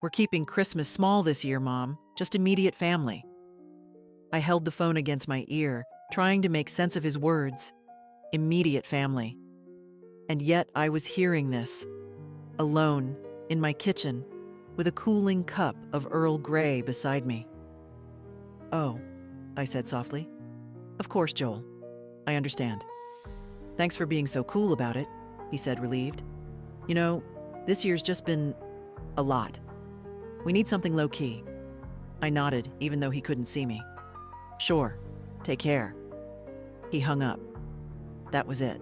We're keeping Christmas small this year, Mom. Just immediate family. I held the phone against my ear, trying to make sense of his words. Immediate family. And yet I was hearing this, alone, in my kitchen, with a cooling cup of Earl Grey beside me. "Oh," I said softly. "Of course, Joel. I understand. Thanks for being so cool about it," he said, relieved. "You know, this year's just been a lot. We need something low-key." I nodded, even though he couldn't see me. "Sure. Take care." He hung up. That was it.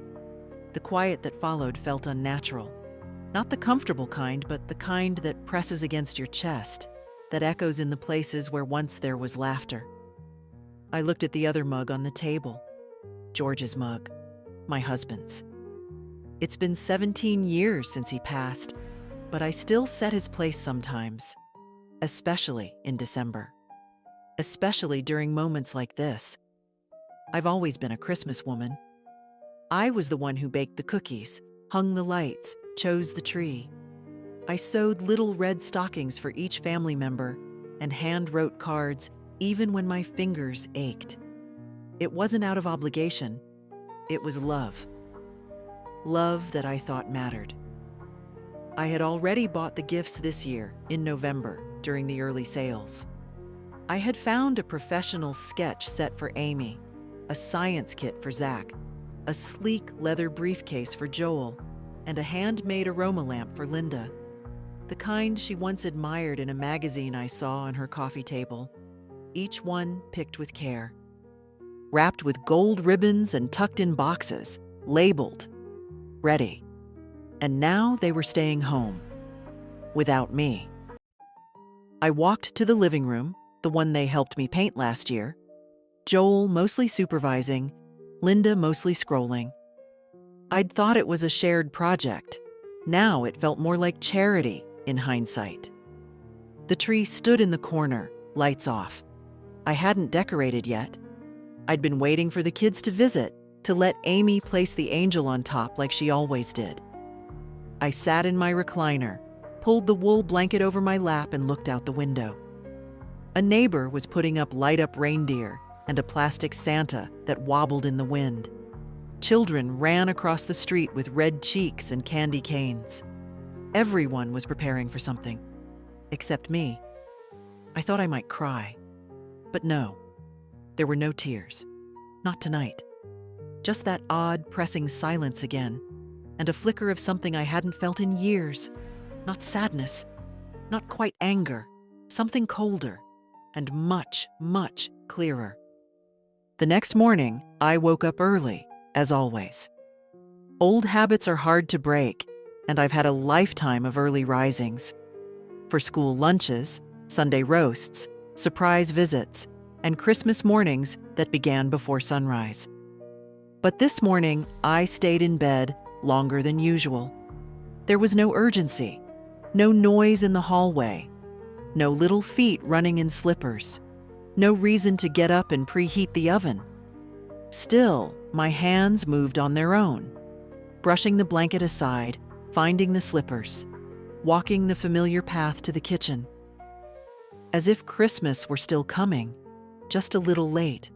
The quiet that followed felt unnatural. Not the comfortable kind, but the kind that presses against your chest, that echoes in the places where once there was laughter. I looked at the other mug on the table. George's mug. My husband's. It's been 17 years since he passed, but I still set his place sometimes, especially in December. Especially during moments like this. I've always been a Christmas woman. I was the one who baked the cookies, hung the lights, chose the tree. I sewed little red stockings for each family member and hand-wrote cards even when my fingers ached. It wasn't out of obligation. It was love. Love that I thought mattered. I had already bought the gifts this year, in November, during the early sales. I had found a professional sketch set for Amy, a science kit for Zach, a sleek leather briefcase for Joel, and a handmade aroma lamp for Linda, the kind she once admired in a magazine I saw on her coffee table, each one picked with care. Wrapped with gold ribbons and tucked in boxes, labeled, ready. And now they were staying home, without me. I walked to the living room, the one they helped me paint last year, Joel mostly supervising, Linda mostly scrolling. I'd thought it was a shared project. Now it felt more like charity, in hindsight. The tree stood in the corner, lights off. I hadn't decorated yet. I'd been waiting for the kids to visit, to let Amy place the angel on top like she always did. I sat in my recliner, pulled the wool blanket over my lap and looked out the window. A neighbor was putting up light-up reindeer and a plastic Santa that wobbled in the wind. Children ran across the street with red cheeks and candy canes. Everyone was preparing for something, except me. I thought I might cry, but no, there were no tears. Not tonight. Just that odd, pressing silence again, and a flicker of something I hadn't felt in years. Not sadness, not quite anger, something colder, and much, much clearer. The next morning, I woke up early, as always. Old habits are hard to break, and I've had a lifetime of early risings. For school lunches, Sunday roasts, surprise visits, and Christmas mornings that began before sunrise. But this morning, I stayed in bed longer than usual. There was no urgency, no noise in the hallway, no little feet running in slippers, no reason to get up and preheat the oven. Still, my hands moved on their own, brushing the blanket aside, finding the slippers, walking the familiar path to the kitchen. As if Christmas were still coming, just a little late.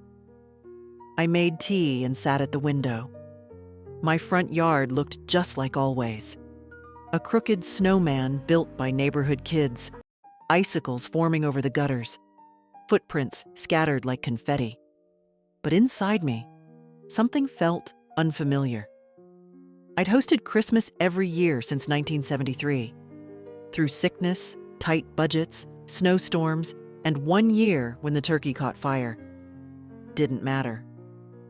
I made tea and sat at the window. My front yard looked just like always. A crooked snowman built by neighborhood kids, icicles forming over the gutters, footprints scattered like confetti. But inside me, something felt unfamiliar. I'd hosted Christmas every year since 1973. Through sickness, tight budgets, snowstorms, and one year when the turkey caught fire. Didn't matter.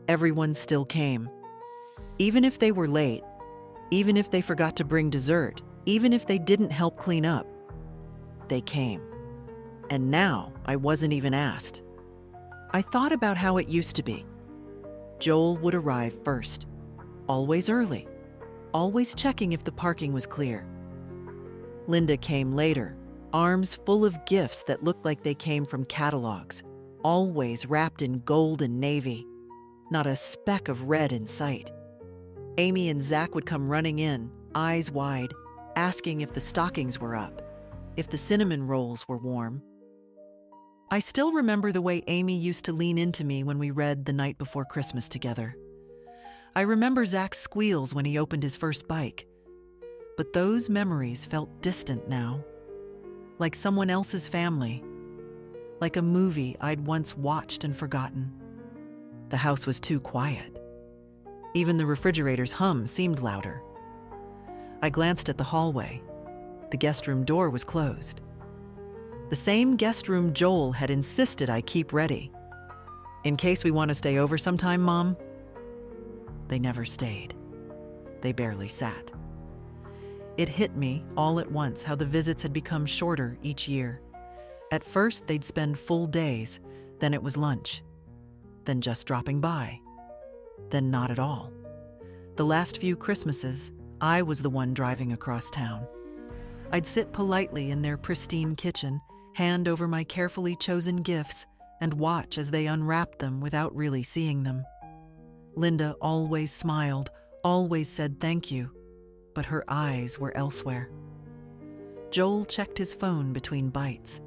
Everyone still came. Even if they were late, even if they forgot to bring dessert, even if they didn't help clean up, they came. And now I wasn't even asked. I thought about how it used to be. Joel would arrive first, always early, always checking if the parking was clear. Linda came later, arms full of gifts that looked like they came from catalogs, always wrapped in gold and navy, not a speck of red in sight. Amy and Zach would come running in, eyes wide, asking if the stockings were up. if the cinnamon rolls were warm. I still remember the way Amy used to lean into me when we read The Night Before Christmas together. I remember Zach's squeals when he opened his first bike. But those memories felt distant now, like someone else's family, like a movie I'd once watched and forgotten. The house was too quiet. Even the refrigerator's hum seemed louder. I glanced at the hallway. The guest room door was closed. The same guest room Joel had insisted I keep ready. In case we want to stay over sometime, Mom. They never stayed. They barely sat. It hit me all at once how the visits had become shorter each year. At first, they'd spend full days, then it was lunch, then just dropping by, then not at all. The last few Christmases, I was the one driving across town. I'd sit politely in their pristine kitchen, hand over my carefully chosen gifts, and watch as they unwrapped them without really seeing them. Linda always smiled, always said thank you, but her eyes were elsewhere. Joel checked his phone between bites.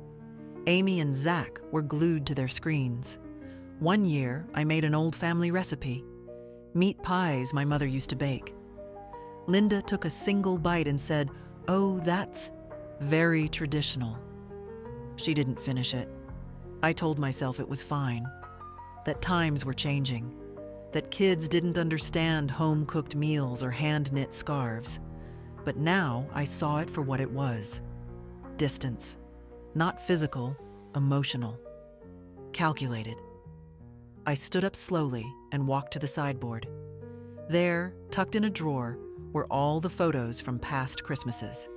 Amy and Zach were glued to their screens. One year, I made an old family recipe, meat pies my mother used to bake. Linda took a single bite and said, "Oh, that's very traditional." She didn't finish it. I told myself it was fine, that times were changing, that kids didn't understand home-cooked meals or hand-knit scarves. But now I saw it for what it was. Distance. Not physical, emotional. Calculated. I stood up slowly and walked to the sideboard. There, tucked in a drawer, were all the photos from past Christmases.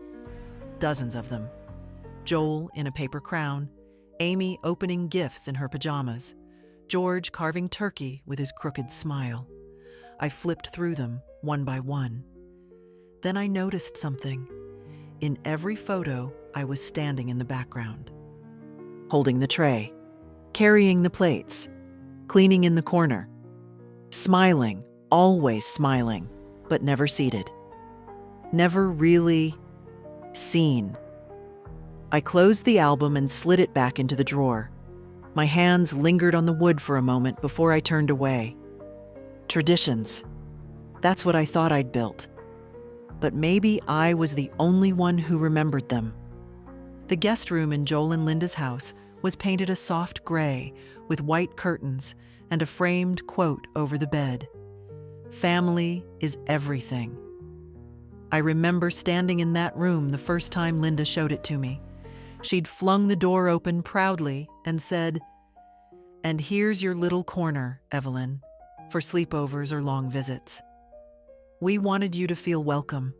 Dozens of them. Joel in a paper crown, Amy opening gifts in her pajamas, George carving turkey with his crooked smile. I flipped through them, one by one. Then I noticed something. In every photo, I was standing in the background, holding the tray, carrying the plates, cleaning in the corner, smiling, always smiling, but never seated. Never really seen. I closed the album and slid it back into the drawer. My hands lingered on the wood for a moment before I turned away. Traditions. That's what I thought I'd built. But maybe I was the only one who remembered them. The guest room in Joel and Linda's house was painted a soft gray with white curtains and a framed quote over the bed. "Family is everything." I remember standing in that room the first time Linda showed it to me. She'd flung the door open proudly and said, "And here's your little corner, Evelyn, for sleepovers or long visits. We wanted you to feel welcome."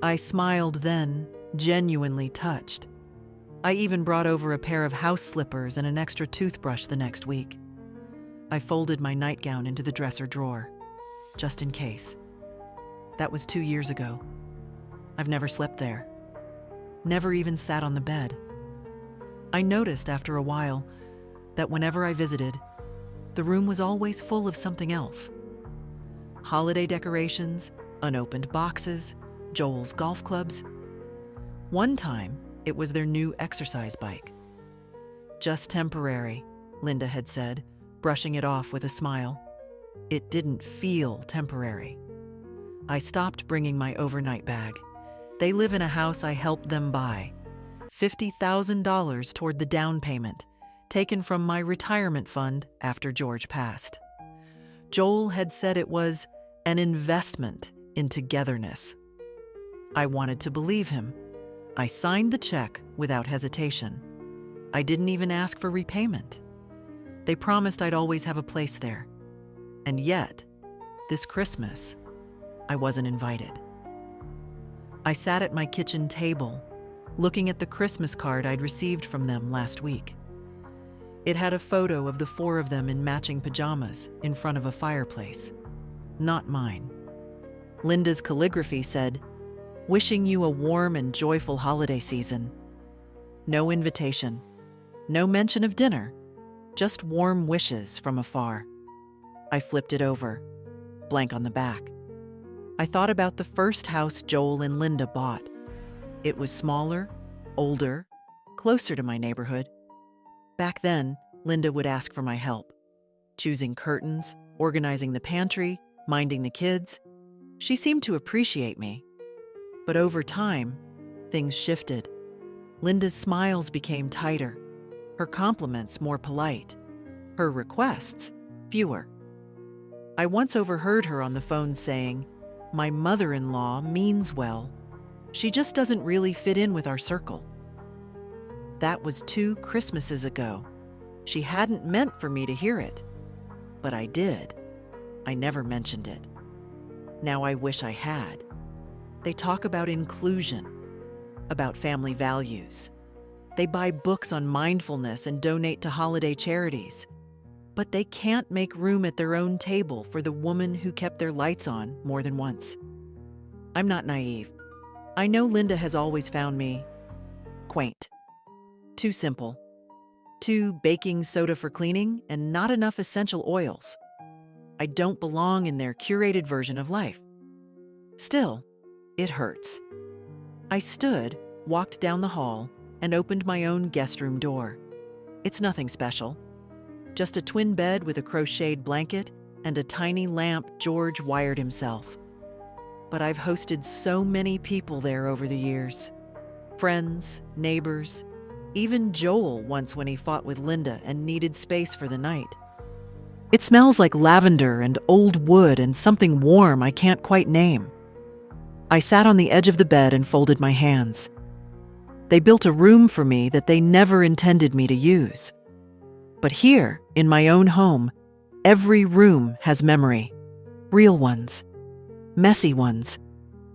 I smiled then, genuinely touched. I even brought over a pair of house slippers and an extra toothbrush the next week. I folded my nightgown into the dresser drawer, just in case. That was 2 years ago. I've never slept there. Never even sat on the bed. I noticed after a while that whenever I visited, the room was always full of something else. Holiday decorations, unopened boxes, Joel's golf clubs. One time, it was their new exercise bike. "Just temporary," Linda had said, brushing it off with a smile. It didn't feel temporary. I stopped bringing my overnight bag. They live in a house I helped them buy. $50,000 toward the down payment, taken from my retirement fund after George passed. Joel had said it was an investment in togetherness. I wanted to believe him. I signed the check without hesitation. I didn't even ask for repayment. They promised I'd always have a place there. And yet, this Christmas, I wasn't invited. I sat at my kitchen table, looking at the Christmas card I'd received from them last week. It had a photo of the 4 of them in matching pajamas in front of a fireplace. Not mine. Linda's calligraphy said, "Wishing you a warm and joyful holiday season." No invitation. No mention of dinner. Just warm wishes from afar. I flipped it over. Blank on the back. I thought about the first house Joel and Linda bought. It was smaller, older, closer to my neighborhood. Back then, Linda would ask for my help. Choosing curtains, organizing the pantry, minding the kids. She seemed to appreciate me. But over time, things shifted. Linda's smiles became tighter, her compliments more polite, her requests fewer. I once overheard her on the phone saying, "My mother-in-law means well. She just doesn't really fit in with our circle." That was 2 Christmases ago. She hadn't meant for me to hear it, but I did. I never mentioned it. Now I wish I had. They talk about inclusion, about family values. They buy books on mindfulness and donate to holiday charities. But they can't make room at their own table for the woman who kept their lights on more than once. I'm not naive. I know Linda has always found me quaint, too simple, too baking soda for cleaning and not enough essential oils. I don't belong in their curated version of life. Still, it hurts. I stood, walked down the hall, and opened my own guest room door. It's nothing special. Just a twin bed with a crocheted blanket and a tiny lamp George wired himself. But I've hosted so many people there over the years. Friends, neighbors, even Joel once when he fought with Linda and needed space for the night. It smells like lavender and old wood and something warm I can't quite name. I sat on the edge of the bed and folded my hands. They built a room for me that they never intended me to use. But here, in my own home, every room has memory. Real ones, messy ones,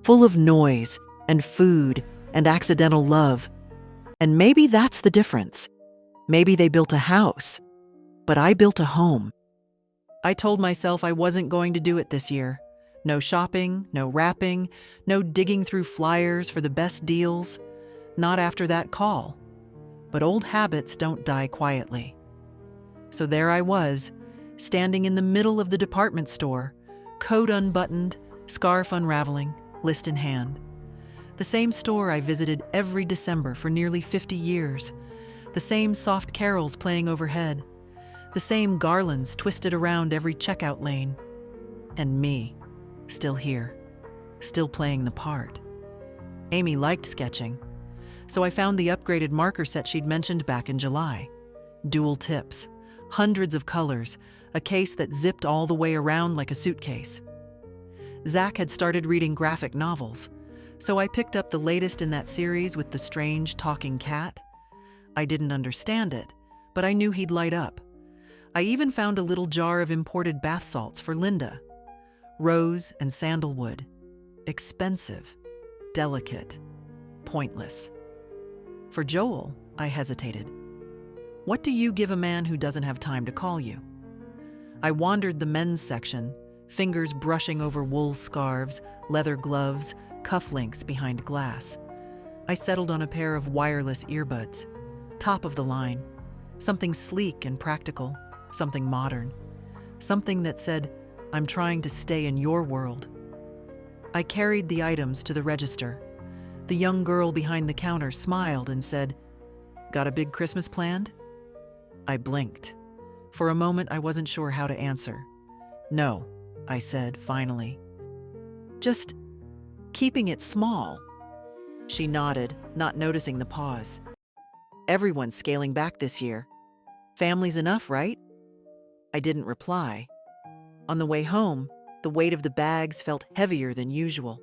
full of noise and food and accidental love. And maybe that's the difference. Maybe they built a house, but I built a home. I told myself I wasn't going to do it this year. No shopping, no wrapping, no digging through flyers for the best deals. Not after that call. But old habits don't die quietly. So there I was, standing in the middle of the department store, coat unbuttoned, scarf unraveling, list in hand. The same store I visited every December for nearly 50 years. The same soft carols playing overhead. The same garlands twisted around every checkout lane. And me, still here, still playing the part. Amy liked sketching, so I found the upgraded marker set she'd mentioned back in July. Dual tips, hundreds of colors, a case that zipped all the way around like a suitcase. Zach had started reading graphic novels, so I picked up the latest in that series with the strange talking cat. I didn't understand it, but I knew he'd light up. I even found a little jar of imported bath salts for Linda. Rose and sandalwood. Expensive, delicate, pointless. For Joel, I hesitated. What do you give a man who doesn't have time to call you? I wandered the men's section, fingers brushing over wool scarves, leather gloves, cufflinks behind glass. I settled on a pair of wireless earbuds, top of the line, something sleek and practical, something modern, something that said, "I'm trying to stay in your world." I carried the items to the register. The young girl behind the counter smiled and said, "Got a big Christmas planned?" I blinked. For a moment, I wasn't sure how to answer. "No," I said, finally. "Just keeping it small." She nodded, not noticing the pause. "Everyone's scaling back this year. Family's enough, right?" I didn't reply. On the way home, the weight of the bags felt heavier than usual.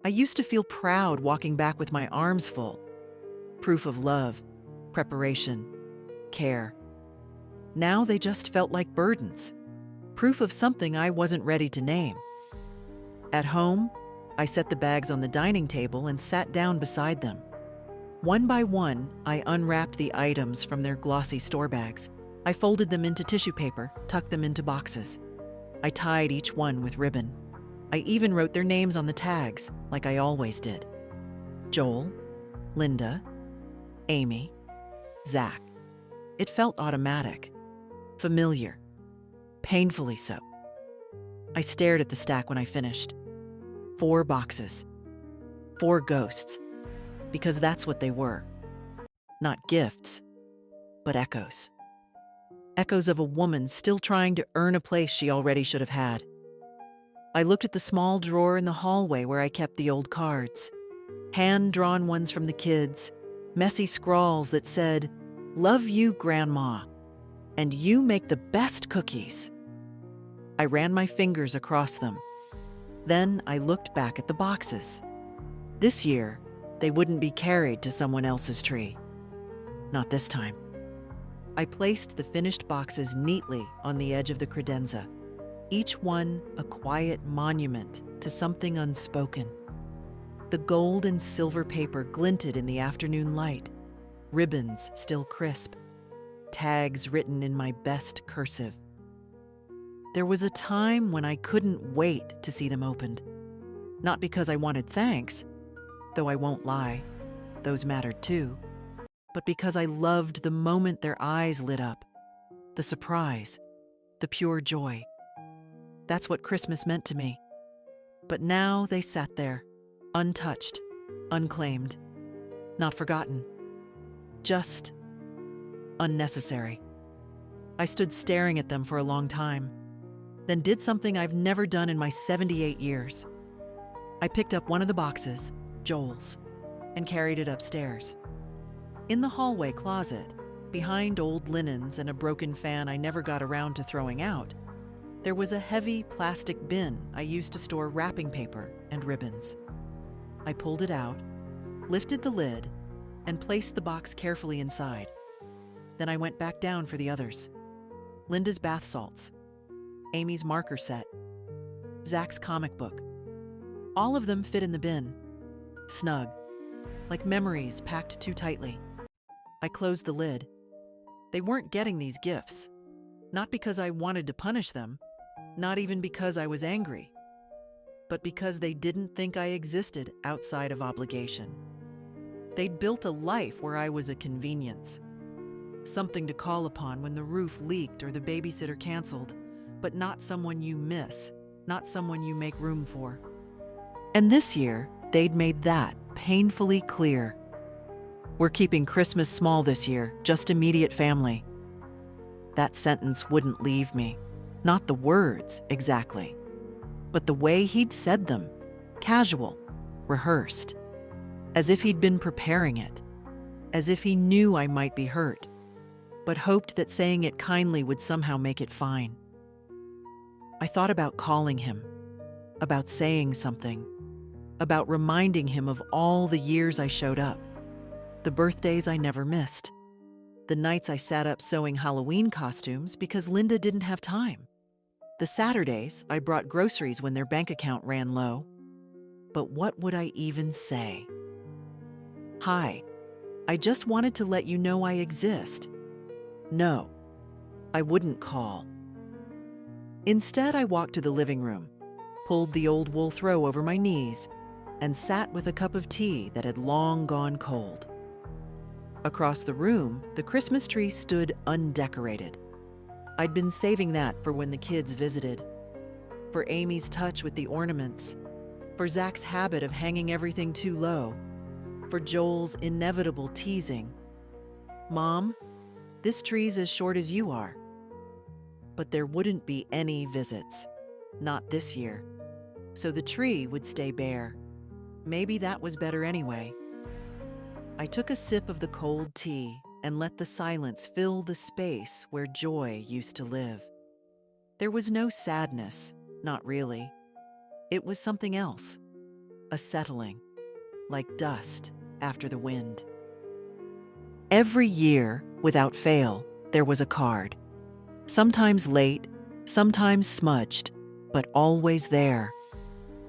I used to feel proud walking back with my arms full. Proof of love, preparation, care. Now they just felt like burdens. Proof of something I wasn't ready to name. At home, I set the bags on the dining table and sat down beside them. One by one, I unwrapped the items from their glossy store bags. I folded them into tissue paper, tucked them into boxes. I tied each one with ribbon. I even wrote their names on the tags, like I always did. Joel, Linda, Amy, Zach. It felt automatic, familiar, painfully so. I stared at the stack when I finished. 4 boxes. 4 ghosts. Because that's what they were. Not gifts, but echoes. Echoes of a woman still trying to earn a place she already should have had. I looked at the small drawer in the hallway where I kept the old cards. Hand-drawn ones from the kids, messy scrawls that said, "Love you, Grandma, and you make the best cookies." I ran my fingers across them. Then I looked back at the boxes. This year, they wouldn't be carried to someone else's tree. Not this time. I placed the finished boxes neatly on the edge of the credenza, each one a quiet monument to something unspoken. The gold and silver paper glinted in the afternoon light, ribbons still crisp, tags written in my best cursive. There was a time when I couldn't wait to see them opened. Not because I wanted thanks, though I won't lie, those mattered too, but because I loved the moment their eyes lit up, the surprise, the pure joy. That's what Christmas meant to me. But now they sat there, untouched, unclaimed, not forgotten, just unnecessary. I stood staring at them for a long time, then did something I've never done in my 78 years. I picked up one of the boxes, Joel's, and carried it upstairs. In the hallway closet, behind old linens and a broken fan I never got around to throwing out, there was a heavy plastic bin I used to store wrapping paper and ribbons. I pulled it out, lifted the lid, and placed the box carefully inside. Then I went back down for the others. Linda's bath salts, Amy's marker set, Zach's comic book. All of them fit in the bin, snug, like memories packed too tightly. I closed the lid. They weren't getting these gifts, not because I wanted to punish them, not even because I was angry, but because they didn't think I existed outside of obligation. They'd built a life where I was a convenience, something to call upon when the roof leaked or the babysitter canceled, but not someone you miss, not someone you make room for. And this year, they'd made that painfully clear. We're keeping Christmas small this year, just immediate family. That sentence wouldn't leave me. Not the words, exactly, but the way he'd said them, casual, rehearsed, as if he'd been preparing it, as if he knew I might be hurt, but hoped that saying it kindly would somehow make it fine. I thought about calling him, about saying something, about reminding him of all the years I showed up, the birthdays I never missed, the nights I sat up sewing Halloween costumes because Linda didn't have time, the Saturdays I brought groceries when their bank account ran low. But what would I even say? Hi, I just wanted to let you know I exist. No, I wouldn't call. Instead, I walked to the living room, pulled the old wool throw over my knees, and sat with a cup of tea that had long gone cold. Across the room, the Christmas tree stood undecorated. I'd been saving that for when the kids visited, for Amy's touch with the ornaments, for Zach's habit of hanging everything too low, for Joel's inevitable teasing. "Mom, this tree's as short as you are." But there wouldn't be any visits, not this year, so the tree would stay bare. Maybe that was better anyway. I took a sip of the cold tea and let the silence fill the space where joy used to live. There was no sadness, not really. It was something else, a settling, like dust after the wind. Every year, without fail, there was a card. Sometimes late, sometimes smudged, but always there.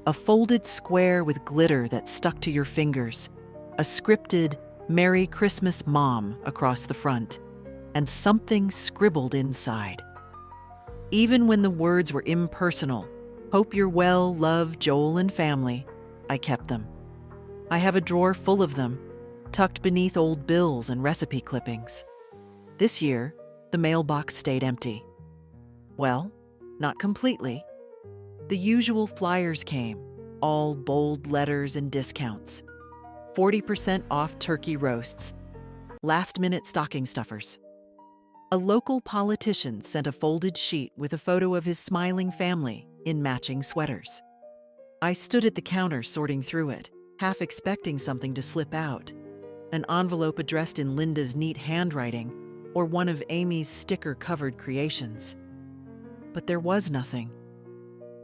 A folded square with glitter that stuck to your fingers, a scripted "Merry Christmas, Mom" across the front, and something scribbled inside. Even when the words were impersonal, "Hope you're well, love, Joel and family," I kept them. I have a drawer full of them, tucked beneath old bills and recipe clippings. This year, the mailbox stayed empty. Well, not completely. The usual flyers came, all bold letters and discounts. 40% off turkey roasts, Last-minute stocking stuffers. A local politician sent a folded sheet with a photo of his smiling family in matching sweaters. I stood at the counter sorting through it, half expecting something to slip out. An envelope addressed in Linda's neat handwriting, or one of Amy's sticker-covered creations. But there was nothing.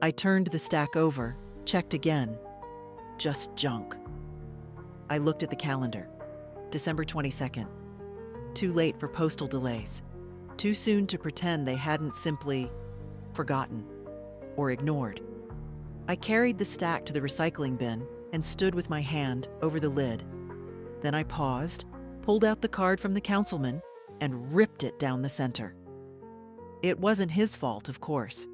I turned the stack over, checked again. Just junk. I looked at the calendar. December 22nd. Too late for postal delays. Too soon to pretend they hadn't simply forgotten or ignored. I carried the stack to the recycling bin and stood with my hand over the lid. Then I paused, pulled out the card from the councilman, and ripped it down the center. It wasn't his fault, of course,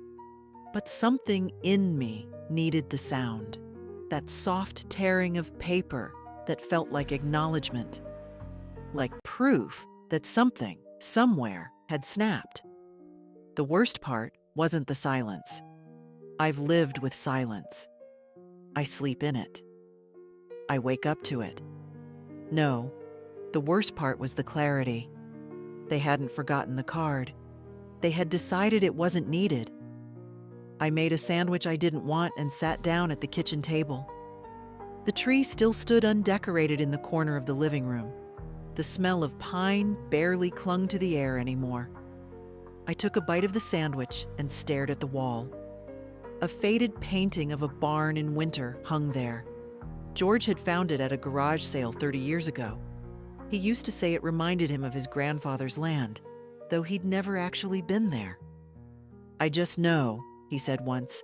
but something in me needed the sound, that soft tearing of paper that felt like acknowledgement, like proof that something, somewhere, had snapped. The worst part wasn't the silence. I've lived with silence. I sleep in it. I wake up to it. No, the worst part was the clarity. They hadn't forgotten the card. They had decided it wasn't needed. I made a sandwich I didn't want and sat down at the kitchen table. The tree still stood undecorated in the corner of the living room. The smell of pine barely clung to the air anymore. I took a bite of the sandwich and stared at the wall. A faded painting of a barn in winter hung there. George had found it at a garage sale 30 years ago. He used to say it reminded him of his grandfather's land, though he'd never actually been there. "I just know," he said once,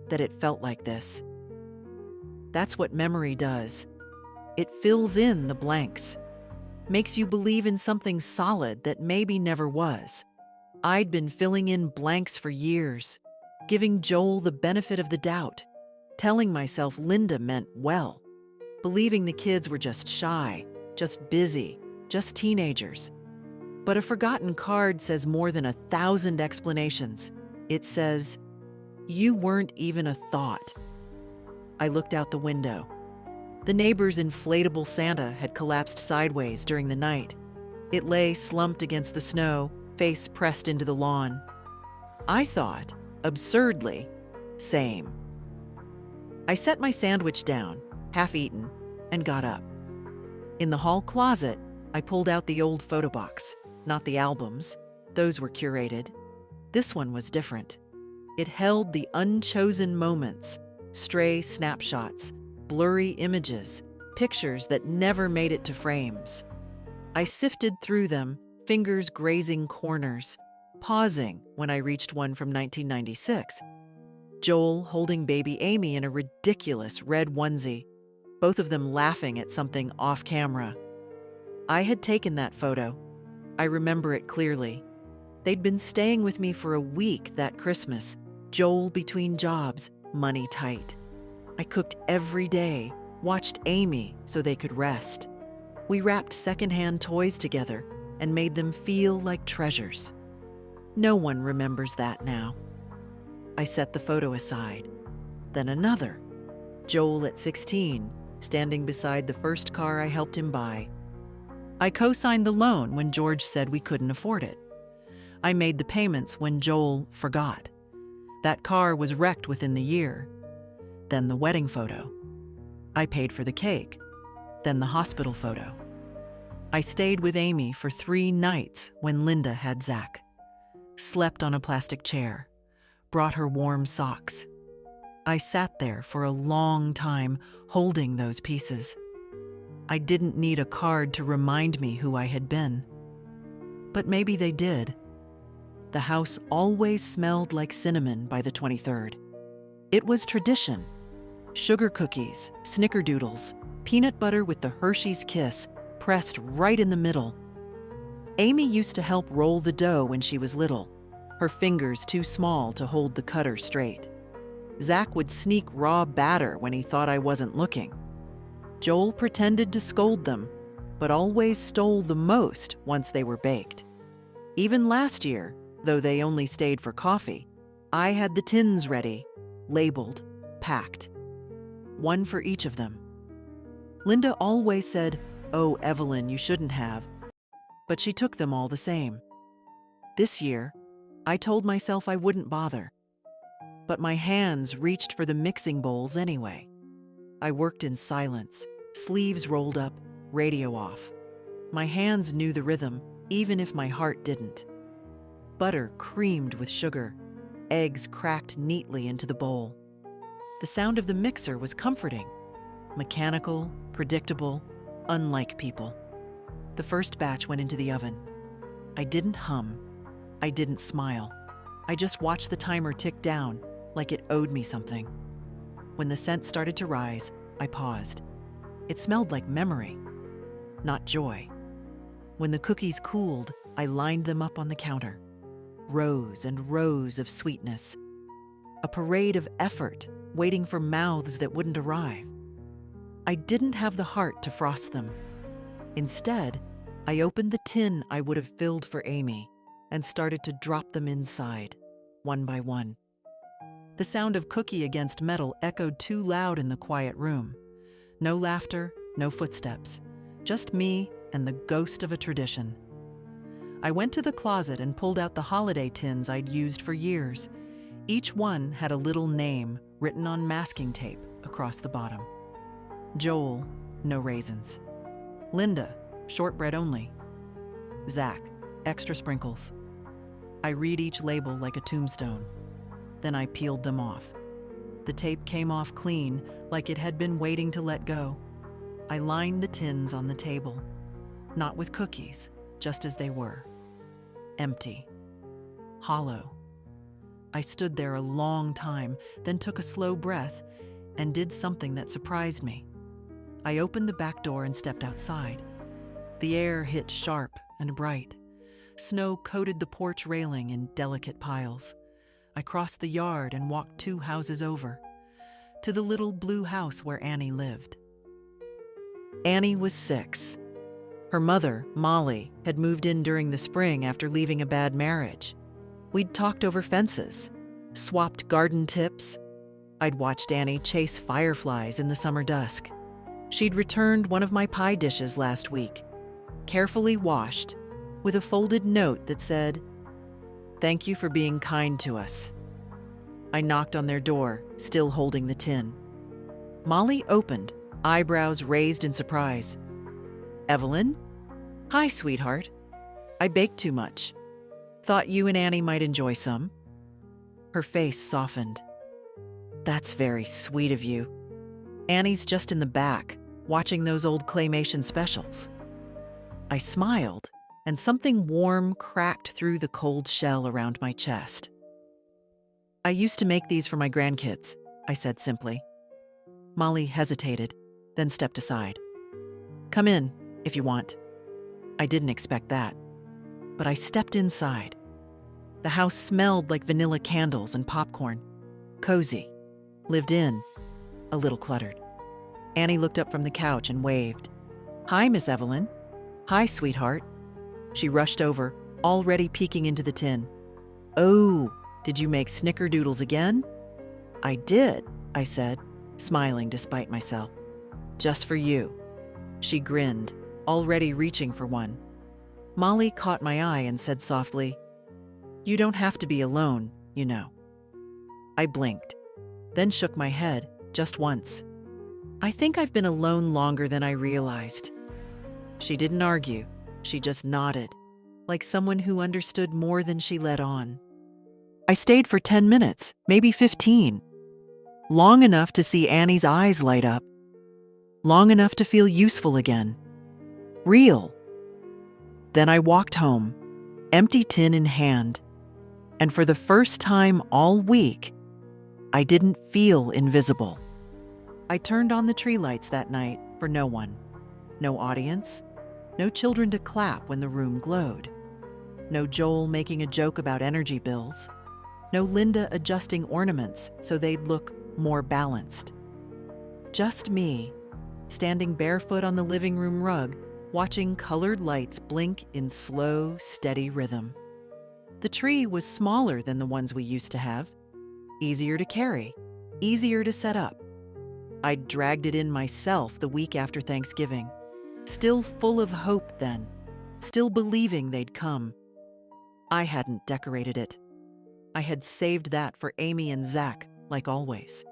"that it felt like this." That's what memory does. It fills in the blanks, makes you believe in something solid that maybe never was. I'd been filling in blanks for years, giving Joel the benefit of the doubt, telling myself Linda meant well, believing the kids were just shy, just busy, just teenagers. But a forgotten card says more than 1,000 explanations. It says, "You weren't even a thought." I looked out the window. The neighbor's inflatable Santa had collapsed sideways during the night. It lay slumped against the snow, face pressed into the lawn. I thought, absurdly, same. I set my sandwich down, half eaten, and got up. In the hall closet, I pulled out the old photo box, not the albums. Those were curated. This one was different. It held the unchosen moments, stray snapshots, blurry images, pictures that never made it to frames. I sifted through them, fingers grazing corners, pausing when I reached one from 1996. Joel holding baby Amy in a ridiculous red onesie, both of them laughing at something off camera. I had taken that photo. I remember it clearly. They'd been staying with me for a week that Christmas, Joel between jobs, money tight. I cooked every day, watched Amy so they could rest. We wrapped secondhand toys together and made them feel like treasures. No one remembers that now. I set the photo aside. Then another. Joel at 16, standing beside the first car I helped him buy. I co-signed the loan when George said we couldn't afford it. I made the payments when Joel forgot. That car was wrecked within the year. Then the wedding photo. I paid for the cake. Then the hospital photo. I stayed with Amy for 3 nights when Linda had Zach. Slept on a plastic chair. Brought her warm socks. I sat there for a long time, holding those pieces. I didn't need a card to remind me who I had been. But maybe they did. The house always smelled like cinnamon by the 23rd. It was tradition. Sugar cookies, snickerdoodles, peanut butter with the Hershey's Kiss pressed right in the middle. Amy used to help roll the dough when she was little, her fingers too small to hold the cutter straight. Zach would sneak raw batter when he thought I wasn't looking. Joel pretended to scold them, but always stole the most once they were baked. Even last year, though they only stayed for coffee, I had the tins ready, labeled, packed. One for each of them. Linda always said, "Oh, Evelyn, you shouldn't have," but she took them all the same. This year, I told myself I wouldn't bother, but my hands reached for the mixing bowls anyway. I worked in silence, sleeves rolled up, radio off. My hands knew the rhythm, even if my heart didn't. Butter creamed with sugar, eggs cracked neatly into the bowl. The sound of the mixer was comforting, mechanical, predictable, unlike people. The first batch went into the oven. I didn't hum. I didn't smile. I just watched the timer tick down, like it owed me something. When the scent started to rise, I paused. It smelled like memory, not joy. When the cookies cooled, I lined them up on the counter. Rows and rows of sweetness. A parade of effort, waiting for mouths that wouldn't arrive. I didn't have the heart to frost them. Instead, I opened the tin I would have filled for Amy and started to drop them inside, one by one. The sound of cookie against metal echoed too loud in the quiet room. No laughter, no footsteps, just me and the ghost of a tradition. I went to the closet and pulled out the holiday tins I'd used for years. Each one had a little name written on masking tape across the bottom. Joel, no raisins. Linda, shortbread only. Zach, extra sprinkles. I read each label like a tombstone. Then I peeled them off. The tape came off clean, like it had been waiting to let go. I lined the tins on the table, not with cookies, just as they were. Empty. Hollow. I stood there a long time, then took a slow breath and did something that surprised me. I opened the back door and stepped outside. The air hit sharp and bright. Snow coated the porch railing in delicate piles. I crossed the yard and walked 2 houses over, to the little blue house where Annie lived. Annie was 6. Her mother, Molly, had moved in during the spring after leaving a bad marriage. We'd talked over fences, swapped garden tips. I'd watched Annie chase fireflies in the summer dusk. She'd returned one of my pie dishes last week, carefully washed, with a folded note that said, "Thank you for being kind to us." I knocked on their door, still holding the tin. Molly opened, eyebrows raised in surprise. "Evelyn? Hi, sweetheart. I baked too much. Thought you and Annie might enjoy some." Her face softened. "That's very sweet of you. Annie's just in the back, watching those old claymation specials." I smiled, and something warm cracked through the cold shell around my chest. "I used to make these for my grandkids," I said simply. Molly hesitated, then stepped aside. "Come in, if you want." I didn't expect that, but I stepped inside. The house smelled like vanilla candles and popcorn. Cozy. Lived in. A little cluttered. Annie looked up from the couch and waved. "Hi, Miss Evelyn." "Hi, sweetheart." She rushed over, already peeking into the tin. "Oh, did you make snickerdoodles again?" "I did," I said, smiling despite myself. "Just for you." She grinned, already reaching for one. Molly caught my eye and said softly, "You don't have to be alone, you know." I blinked, then shook my head, just once. "I think I've been alone longer than I realized." She didn't argue, she just nodded, like someone who understood more than she let on. I stayed for 10 minutes, maybe 15. Long enough to see Annie's eyes light up. Long enough to feel useful again. Real. Then I walked home, empty tin in hand. And for the first time all week, I didn't feel invisible. I turned on the tree lights that night for no one. No audience. No children to clap when the room glowed. No Joel making a joke about energy bills. No Linda adjusting ornaments so they'd look more balanced. Just me, standing barefoot on the living room rug, watching colored lights blink in slow, steady rhythm. The tree was smaller than the ones we used to have. Easier to carry, easier to set up. I'd dragged it in myself the week after Thanksgiving. Still full of hope then. still believing they'd come. I hadn't decorated it. I had saved that for Amy and Zach, like always.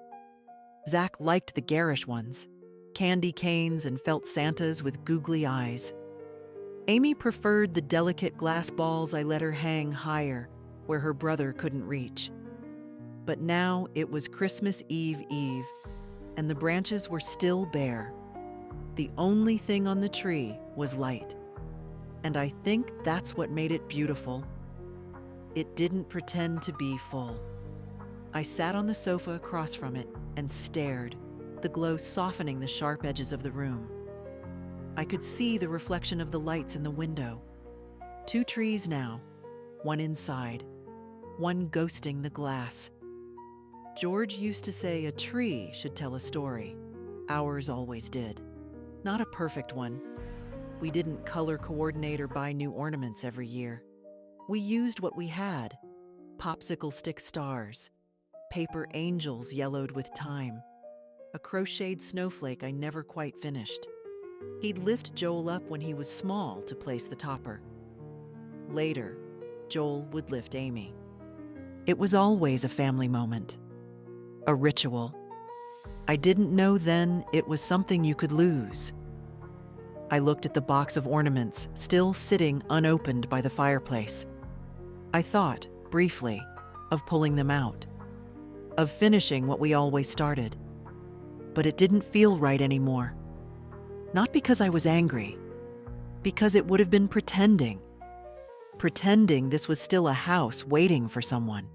Zach liked the garish ones, candy canes and felt Santas with googly eyes. Amy preferred the delicate glass balls I let her hang higher, where her brother couldn't reach. But now it was Christmas Eve, and the branches were still bare. The only thing on the tree was light. And I think that's what made it beautiful. It didn't pretend to be full. I sat on the sofa across from it and stared, the glow softening the sharp edges of the room. I could see the reflection of the lights in the window. 2 trees now, one inside, one ghosting the glass. George used to say a tree should tell a story. Ours always did. Not a perfect one. We didn't color coordinate or buy new ornaments every year. We used what we had: popsicle stick stars, paper angels yellowed with time, a crocheted snowflake I never quite finished. He'd lift Joel up when he was small to place the topper. Later, Joel would lift Amy. It was always a family moment, a ritual. I didn't know then it was something you could lose. I looked at the box of ornaments still sitting unopened by the fireplace. I thought, briefly, of pulling them out, of finishing what we always started. But it didn't feel right anymore. Not because I was angry, because it would have been pretending. Pretending this was still a house waiting for someone.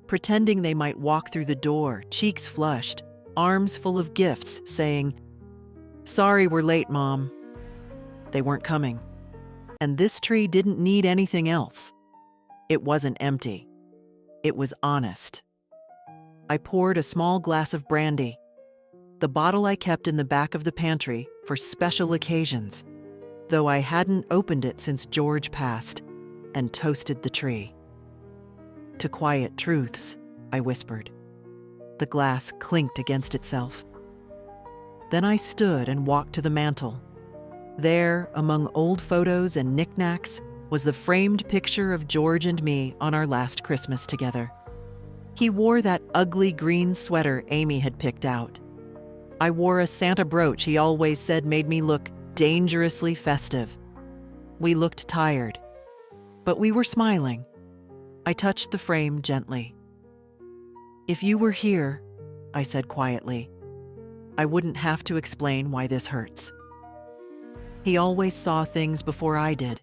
Pretending they might walk through the door, cheeks flushed, arms full of gifts, saying, "Sorry we're late, Mom." They weren't coming. And this tree didn't need anything else. It wasn't empty. It was honest. I poured a small glass of brandy, the bottle I kept in the back of the pantry for special occasions, though I hadn't opened it since George passed, and toasted the tree. "To quiet truths," I whispered. The glass clinked against itself. Then I stood and walked to the mantel. There, among old photos and knickknacks, was the framed picture of George and me on our last Christmas together. He wore that ugly green sweater Amy had picked out. I wore a Santa brooch he always said made me look dangerously festive. We looked tired, but we were smiling. I touched the frame gently. "If you were here," I said quietly, "I wouldn't have to explain why this hurts." He always saw things before I did.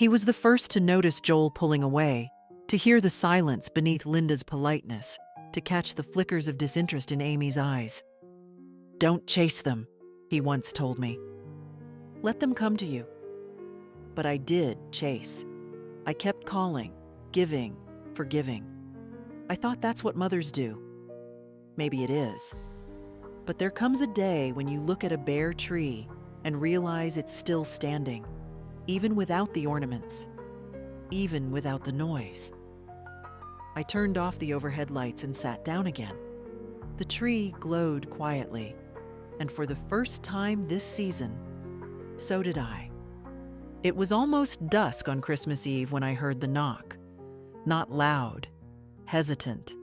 He was the first to notice Joel pulling away, to hear the silence beneath Linda's politeness, to catch the flickers of disinterest in Amy's eyes. "Don't chase them," he once told me. "Let them come to you." But I did chase. I kept calling, giving, forgiving. I thought that's what mothers do. Maybe it is. But there comes a day when you look at a bare tree and realize it's still standing, even without the ornaments, even without the noise. I turned off the overhead lights and sat down again. The tree glowed quietly, and for the first time this season, so did I. It was almost dusk on Christmas Eve when I heard the knock. Not loud, hesitant,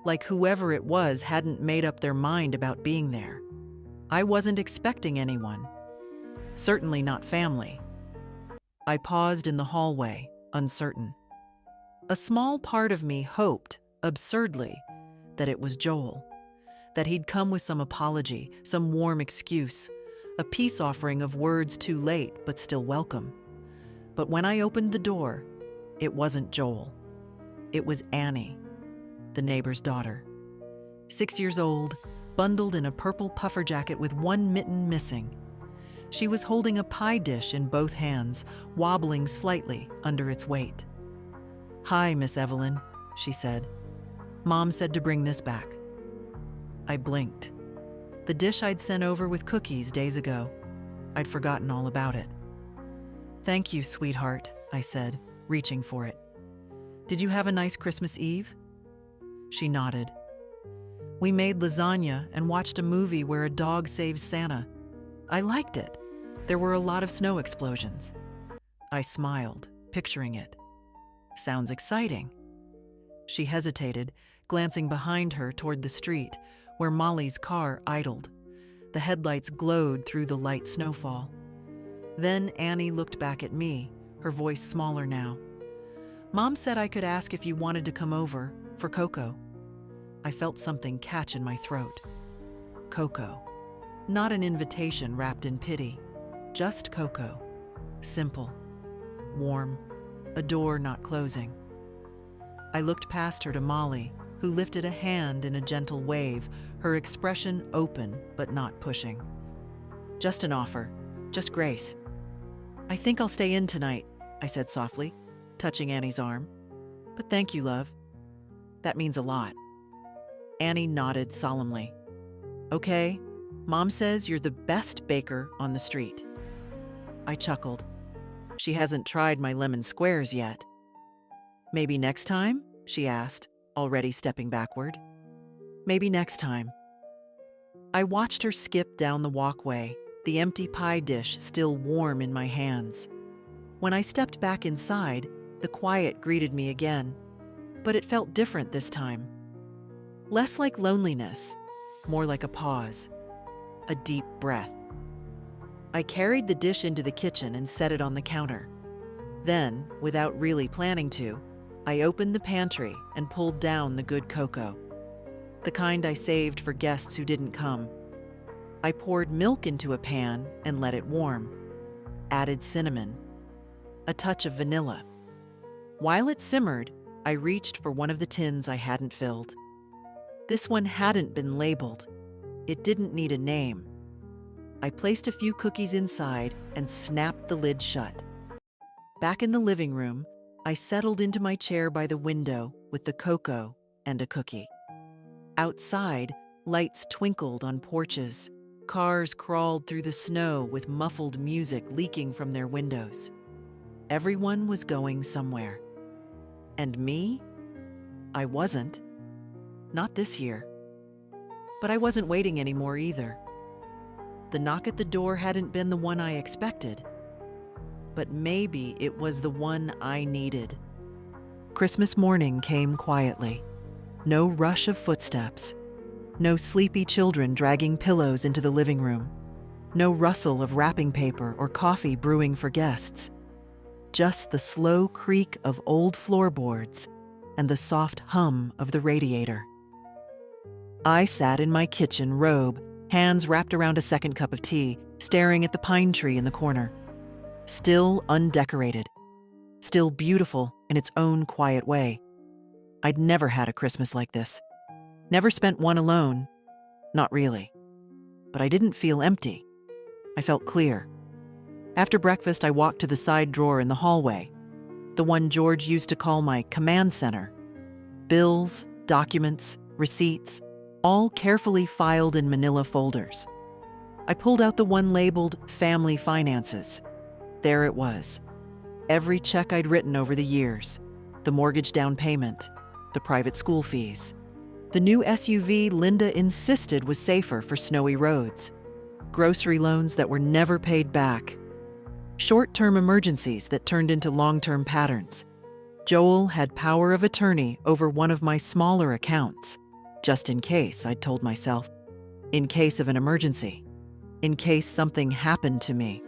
like whoever it was hadn't made up their mind about being there. I wasn't expecting anyone, certainly not family. I paused in the hallway, uncertain. A small part of me hoped, absurdly, that it was Joel, that he'd come with some apology, some warm excuse, a peace offering of words too late but still welcome. But when I opened the door, it wasn't Joel. It was Annie, the neighbor's daughter. 6 years old, bundled in a purple puffer jacket with one mitten missing. She was holding a pie dish in both hands, wobbling slightly under its weight. "Hi, Miss Evelyn," she said. "Mom said to bring this back." I blinked. The dish I'd sent over with cookies days ago. I'd forgotten all about it. "Thank you, sweetheart," I said, reaching for it. "Did you have a nice Christmas Eve?" She nodded. "We made lasagna and watched a movie where a dog saves Santa. I liked it. There were a lot of snow explosions." I smiled, picturing it. Sounds exciting. She hesitated, glancing behind her toward the street, where Molly's car idled. The headlights glowed through the light snowfall. Then Annie looked back at me, her voice smaller now. Mom said I could ask if you wanted to come over for cocoa. I felt something catch in my throat. Cocoa. Not an invitation wrapped in pity. Just cocoa. Simple. Warm. A door not closing. I looked past her to Molly, who lifted a hand in a gentle wave, her expression open but not pushing. Just an offer. Just grace. I think I'll stay in tonight, I said softly, touching Annie's arm. But thank you, love. That means a lot. Annie nodded solemnly. Okay, Mom says you're the best baker on the street. I chuckled. She hasn't tried my lemon squares yet. Maybe next time? She asked, already stepping backward. Maybe next time. I watched her skip down the walkway, the empty pie dish still warm in my hands. When I stepped back inside, the quiet greeted me again, but it felt different this time. Less like loneliness, more like a pause, a deep breath. I carried the dish into the kitchen and set it on the counter. Then, without really planning to, I opened the pantry and pulled down the good cocoa, the kind I saved for guests who didn't come. I poured milk into a pan and let it warm, added cinnamon, a touch of vanilla. While it simmered, I reached for one of the tins I hadn't filled. This one hadn't been labeled. It didn't need a name. I placed a few cookies inside and snapped the lid shut. Back in the living room, I settled into my chair by the window with the cocoa and a cookie. Outside, lights twinkled on porches. Cars crawled through the snow with muffled music leaking from their windows. Everyone was going somewhere. And me? I wasn't. Not this year. But I wasn't waiting anymore either. The knock at the door hadn't been the one I expected. But maybe it was the one I needed. Christmas morning came quietly. No rush of footsteps. No sleepy children dragging pillows into the living room. No rustle of wrapping paper or coffee brewing for guests. Just the slow creak of old floorboards and the soft hum of the radiator. I sat in my kitchen robe, hands wrapped around a second cup of tea, staring at the pine tree in the corner. Still undecorated. Still beautiful in its own quiet way. I'd never had a Christmas like this. Never spent one alone. Not really. But I didn't feel empty. I felt clear. After breakfast, I walked to the side drawer in the hallway, the one George used to call my command center. Bills, documents, receipts, all carefully filed in manila folders. I pulled out the one labeled Family Finances. There it was. Every check I'd written over the years, the mortgage down payment, the private school fees, the new SUV Linda insisted was safer for snowy roads, grocery loans that were never paid back, short-term emergencies that turned into long-term patterns. Joel had power of attorney over one of my smaller accounts, just in case, I'd told myself, in case of an emergency, in case something happened to me.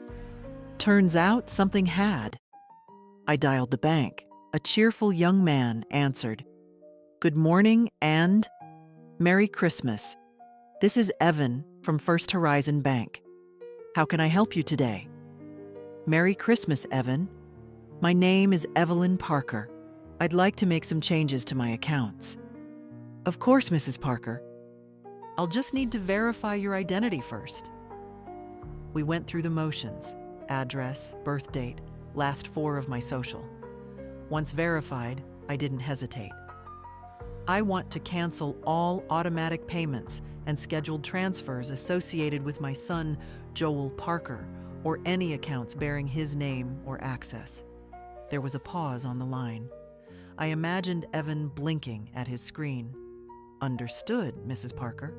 Turns out something had. I dialed the bank. A cheerful young man answered. Good morning and Merry Christmas. This is Evan from First Horizon Bank. How can I help you today? Merry Christmas, Evan. My name is Evelyn Parker. I'd like to make some changes to my accounts. Of course, Mrs. Parker. I'll just need to verify your identity first. We went through the motions. Address, birth date, last 4 of my social. Once verified, I didn't hesitate. I want to cancel all automatic payments and scheduled transfers associated with my son, Joel Parker, or any accounts bearing his name or access. There was a pause on the line. I imagined Evan blinking at his screen. Understood, Mrs. Parker.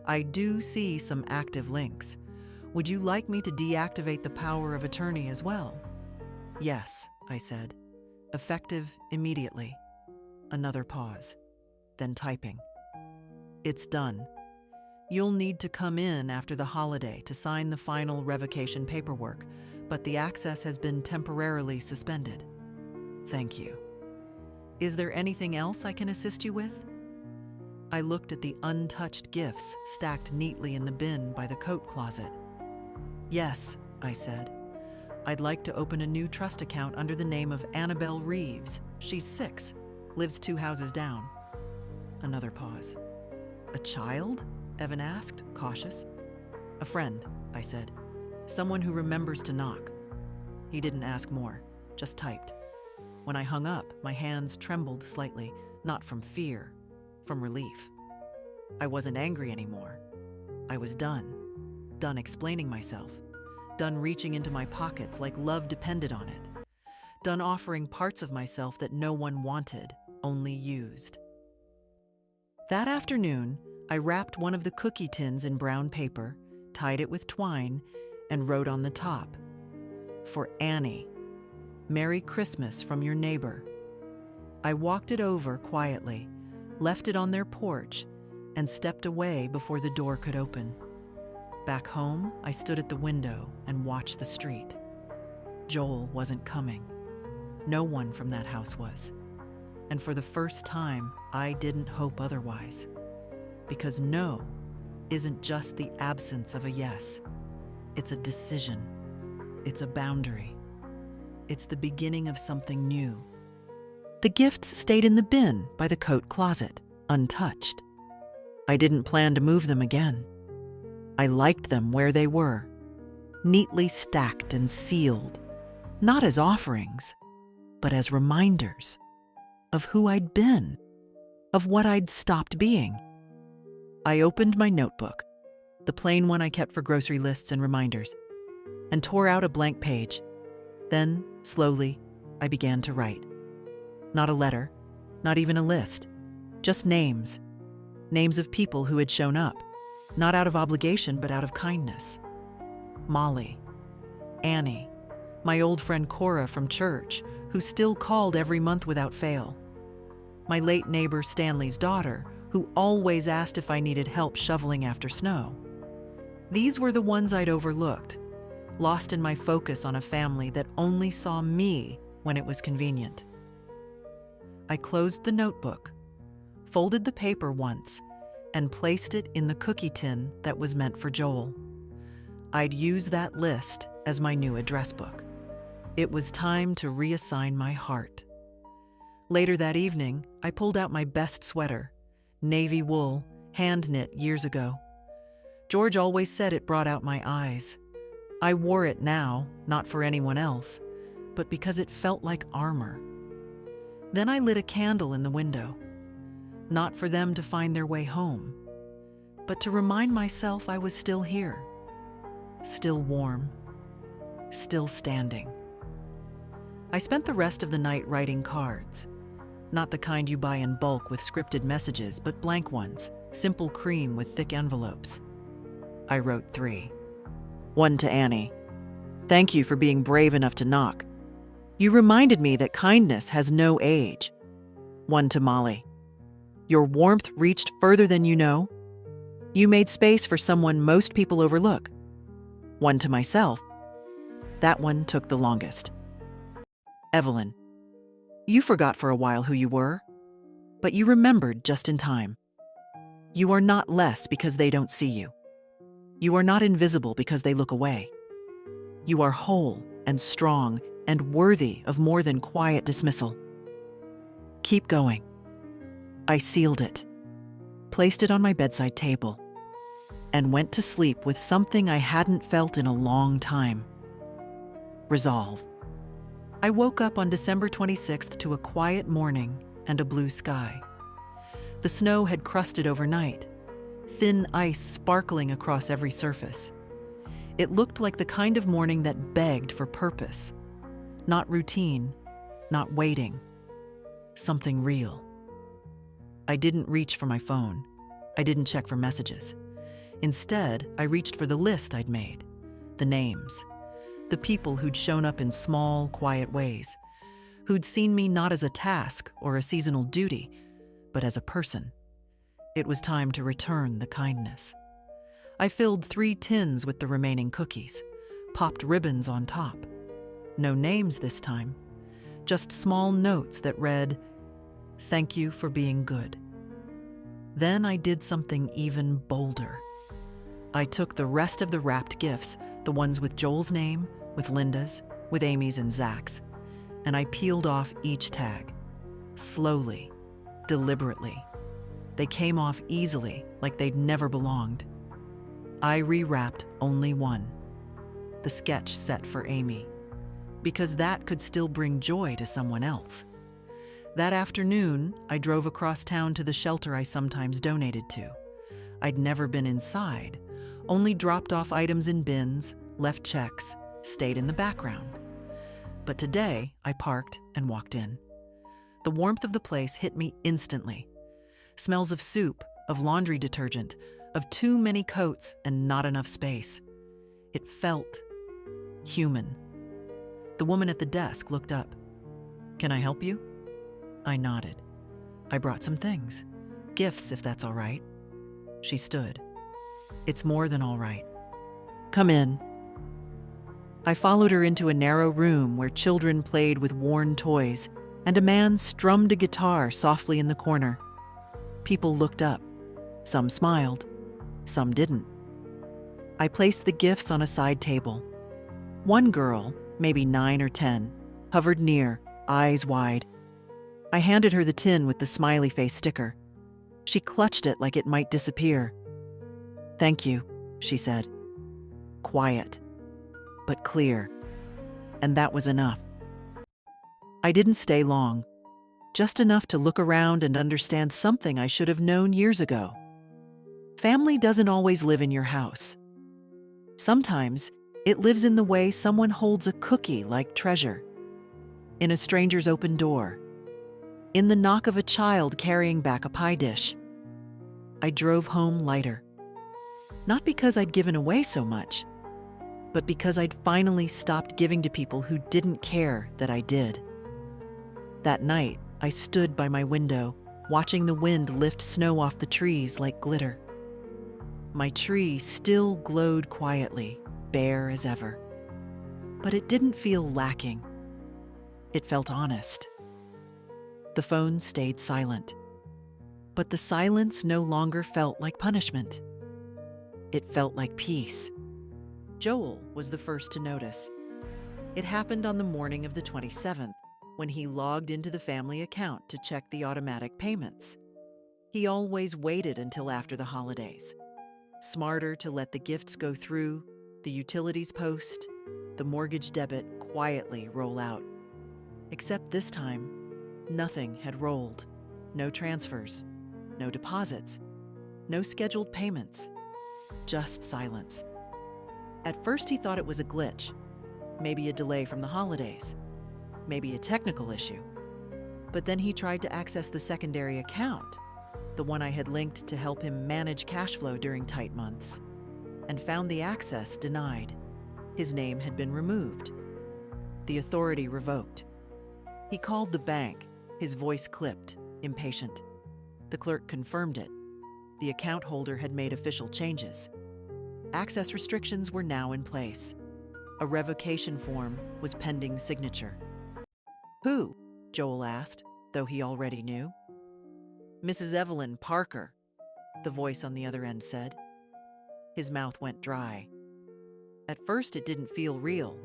I do see some active links. Would you like me to deactivate the power of attorney as well? Yes, I said. Effective immediately. Another pause. Then typing. It's done. You'll need to come in after the holiday to sign the final revocation paperwork, but the access has been temporarily suspended. Thank you. Is there anything else I can assist you with? I looked at the untouched gifts stacked neatly in the bin by the coat closet. Yes, I said. I'd like to open a new trust account under the name of Annabelle Reeves. She's 6, lives 2 houses down. Another pause. A child? Evan asked, cautious. A friend, I said. Someone who remembers to knock. He didn't ask more, just typed. When I hung up, my hands trembled slightly, not from fear, from relief. I wasn't angry anymore. I was done. Done explaining myself. Done reaching into my pockets like love depended on it. Done offering parts of myself that no one wanted, only used. That afternoon, I wrapped one of the cookie tins in brown paper, tied it with twine, and wrote on the top, "For Annie. Merry Christmas from your neighbor." I walked it over quietly, left it on their porch, and stepped away before the door could open. Back home, I stood at the window and watched the street. Joel wasn't coming. No one from that house was. And for the first time, I didn't hope otherwise. Because no isn't just the absence of a yes. It's a decision. It's a boundary. It's the beginning of something new. The gifts stayed in the bin by the coat closet, untouched. I didn't plan to move them again. I liked them where they were, neatly stacked and sealed, not as offerings, but as reminders of who I'd been, of what I'd stopped being. I opened my notebook, the plain one I kept for grocery lists and reminders, and tore out a blank page. Then, slowly, I began to write. Not a letter, not even a list, just names. Names of people who had shown up, not out of obligation, but out of kindness. Molly, Annie, my old friend Cora from church, who still called every month without fail. My late neighbor Stanley's daughter, who always asked if I needed help shoveling after snow. These were the ones I'd overlooked, lost in my focus on a family that only saw me when it was convenient. I closed the notebook, folded the paper once, and placed it in the cookie tin that was meant for Joel. I'd use that list as my new address book. It was time to reassign my heart. Later that evening, I pulled out my best sweater, navy wool, hand-knit years ago. George always said it brought out my eyes. I wore it now, not for anyone else, but because it felt like armor. Then I lit a candle in the window, not for them to find their way home, but to remind myself I was still here, still warm, still standing. I spent the rest of the night writing cards, not the kind you buy in bulk with scripted messages, but blank ones, simple cream with thick envelopes. I wrote 3. 1 to Annie. Thank you for being brave enough to knock. You reminded me that kindness has no age. 1 to Molly. Your warmth reached further than you know. You made space for someone most people overlook. 1 to myself. That one took the longest. Evelyn. You forgot for a while who you were, but you remembered just in time. You are not less because they don't see you. You are not invisible because they look away. You are whole and strong and worthy of more than quiet dismissal. Keep going. I sealed it, placed it on my bedside table, and went to sleep with something I hadn't felt in a long time. Resolve. I woke up on December 26th to a quiet morning and a blue sky. The snow had crusted overnight, thin ice sparkling across every surface. It looked like the kind of morning that begged for purpose, not routine, not waiting, something real. I didn't reach for my phone. I didn't check for messages. Instead, I reached for the list I'd made, the names, The people who'd shown up in small, quiet ways, who'd seen me not as a task or a seasonal duty, but as a person. It was time to return the kindness. I filled 3 tins with the remaining cookies, popped ribbons on top. No names this time, just small notes that read, "Thank you for being good." Then I did something even bolder. I took the rest of the wrapped gifts, the ones with Joel's name, with Linda's, with Amy's and Zach's, and I peeled off each tag. Slowly, deliberately. They came off easily, like they'd never belonged. I rewrapped only one, the sketch set for Amy, because that could still bring joy to someone else. That afternoon, I drove across town to the shelter I sometimes donated to. I'd never been inside, only dropped off items in bins, left checks, stayed in the background. But today, I parked and walked in. The warmth of the place hit me instantly. Smells of soup, of laundry detergent, of too many coats and not enough space. It felt human. The woman at the desk looked up. "Can I help you?" I nodded. "I brought some things. Gifts, if that's all right." She stood. "It's more than all right. Come in." I followed her into a narrow room where children played with worn toys, and a man strummed a guitar softly in the corner. People looked up. Some smiled. Some didn't. I placed the gifts on a side table. One girl, maybe 9 or 10, hovered near, eyes wide. I handed her the tin with the smiley face sticker. She clutched it like it might disappear. "Thank you," she said. Quiet, but clear. And that was enough. I didn't stay long, just enough to look around and understand something I should have known years ago. Family doesn't always live in your house. Sometimes it lives in the way someone holds a cookie like treasure, in a stranger's open door, in the knock of a child carrying back a pie dish. I drove home lighter. Not because I'd given away so much, but because I'd finally stopped giving to people who didn't care that I did. That night, I stood by my window, watching the wind lift snow off the trees like glitter. My tree still glowed quietly, bare as ever. But it didn't feel lacking. It felt honest. The phone stayed silent. But the silence no longer felt like punishment. It felt like peace. Joel was the first to notice. It happened on the morning of the 27th, when he logged into the family account to check the automatic payments. He always waited until after the holidays. Smarter to let the gifts go through, the utilities post, the mortgage debit quietly roll out. Except this time, nothing had rolled. No transfers, no deposits, no scheduled payments, just silence. At first he thought it was a glitch, maybe a delay from the holidays, maybe a technical issue. But then he tried to access the secondary account, the one I had linked to help him manage cash flow during tight months, and found the access denied. His name had been removed. The authority revoked. He called the bank, his voice clipped, impatient. The clerk confirmed it. The account holder had made official changes. Access restrictions were now in place. A revocation form was pending signature. "Who?" Joel asked, though he already knew. "Mrs. Evelyn Parker," the voice on the other end said. His mouth went dry. At first, it didn't feel real.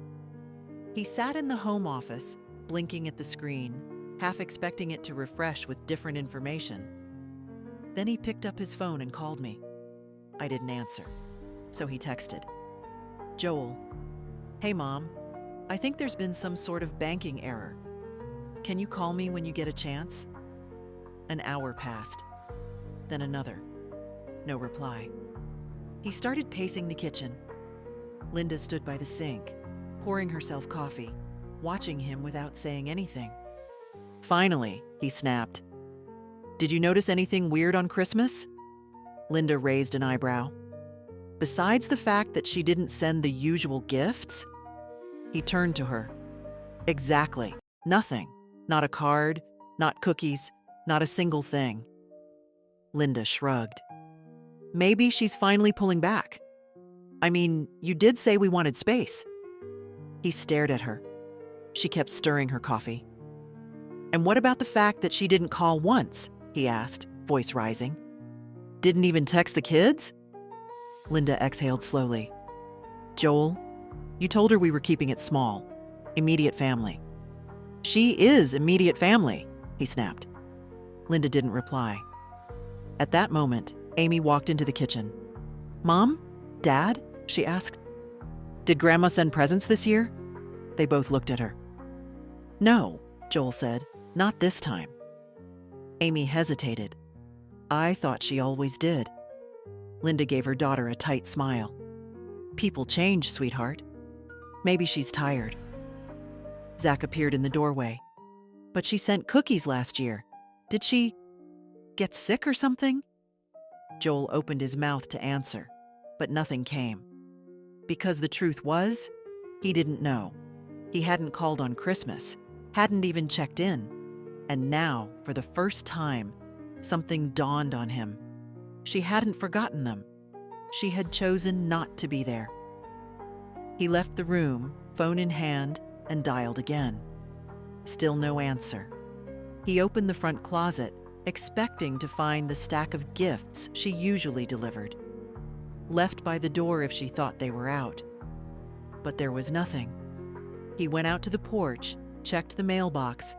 He sat in the home office, blinking at the screen, half expecting it to refresh with different information. Then he picked up his phone and called me. I didn't answer, so he texted. "Joel, hey Mom, I think there's been some sort of banking error. Can you call me when you get a chance?" An hour passed, then another. No reply. He started pacing the kitchen. Linda stood by the sink, pouring herself coffee, watching him without saying anything. Finally, he snapped. "Did you notice anything weird on Christmas?" Linda raised an eyebrow. Besides the fact that she didn't send the usual gifts? He turned to her. Exactly. Nothing. Not a card, not cookies, not a single thing. Linda shrugged. Maybe she's finally pulling back. I mean, you did say we wanted space. He stared at her. She kept stirring her coffee. And what about the fact that she didn't call once? He asked, voice rising. Didn't even text the kids? Linda exhaled slowly. Joel, you told her we were keeping it small. Immediate family. She is immediate family, he snapped. Linda didn't reply. At that moment, Amy walked into the kitchen. Mom? Dad? She asked. Did Grandma send presents this year? They both looked at her. No, Joel said. Not this time. Amy hesitated. I thought she always did. Linda gave her daughter a tight smile. People change, sweetheart. Maybe she's tired. Zach appeared in the doorway. But she sent cookies last year. Did she get sick or something? Joel opened his mouth to answer, but nothing came. Because the truth was, he didn't know. He hadn't called on Christmas, hadn't even checked in. And now, for the first time, something dawned on him. She hadn't forgotten them. She had chosen not to be there. He left the room, phone in hand, and dialed again. Still no answer. He opened the front closet, expecting to find the stack of gifts she usually delivered. Left by the door if she thought they were out. But there was nothing. He went out to the porch, checked the mailbox,